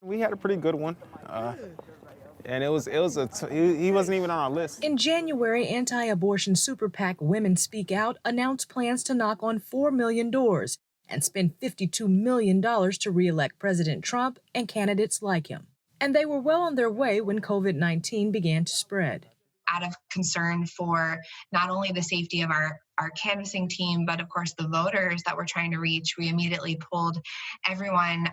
We had a pretty good one, and he wasn't even on our list. In January, anti-abortion super PAC Women Speak Out announced plans to knock on 4 million doors and spend $52 million to re-elect President Trump and candidates like him. And they were well on their way when COVID-19 began to spread. Out of concern for not only the safety of our canvassing team, but of course the voters that we're trying to reach, we immediately pulled everyone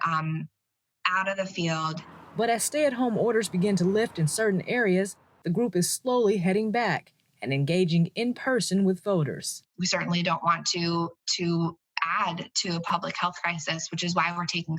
out of the field. But as stay-at-home orders begin to lift in certain areas, the group is slowly heading back and engaging in person with voters. We certainly don't want to add to a public health crisis, which is why we're taking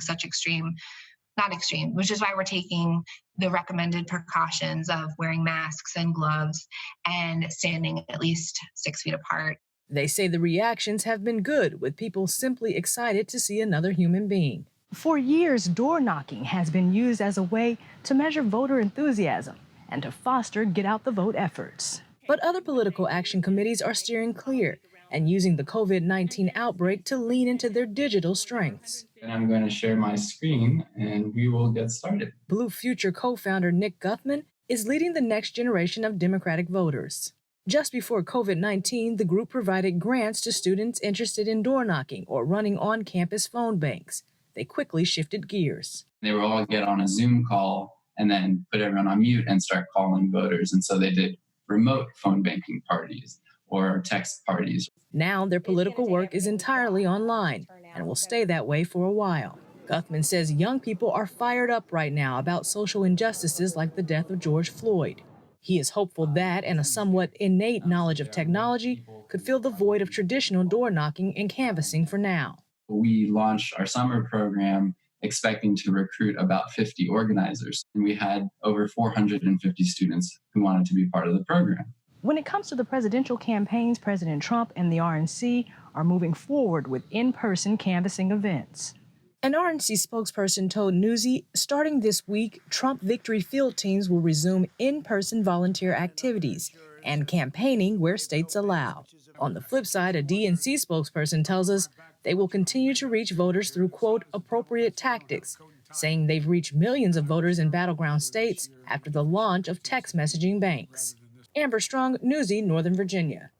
which is why we're taking the recommended precautions of wearing masks and gloves and standing at least 6 feet apart. They say the reactions have been good, with people simply excited to see another human being. For years, door knocking has been used as a way to measure voter enthusiasm and to foster get-out-the-vote efforts. But other political action committees are steering clear and using the COVID-19 outbreak to lean into their digital strengths. And I'm going to share my screen, and we will get started. Blue Future co-founder Nick Guthman is leading the next generation of Democratic voters. Just before COVID-19, the group provided grants to students interested in door knocking or running on-campus phone banks. They quickly shifted gears. They would all get on a Zoom call and then put everyone on mute and start calling voters. And so they did remote phone banking parties or text parties. Now their political work is entirely online and will stay that way for a while. Guthman says young people are fired up right now about social injustices like the death of George Floyd. He is hopeful that and a somewhat innate knowledge of technology could fill the void of traditional door knocking and canvassing for now. We launched our summer program expecting to recruit about 50 organizers, and we had over 450 students who wanted to be part of the program. When it comes to the presidential campaigns, President Trump and the RNC are moving forward with in-person canvassing events. An RNC spokesperson told Newsy, starting this week, Trump victory field teams will resume in-person volunteer activities and campaigning where states allow. On the flip side, a DNC spokesperson tells us they will continue to reach voters through, quote, appropriate tactics, saying they've reached millions of voters in battleground states after the launch of text messaging banks. Amber Strong, Newsy, Northern Virginia.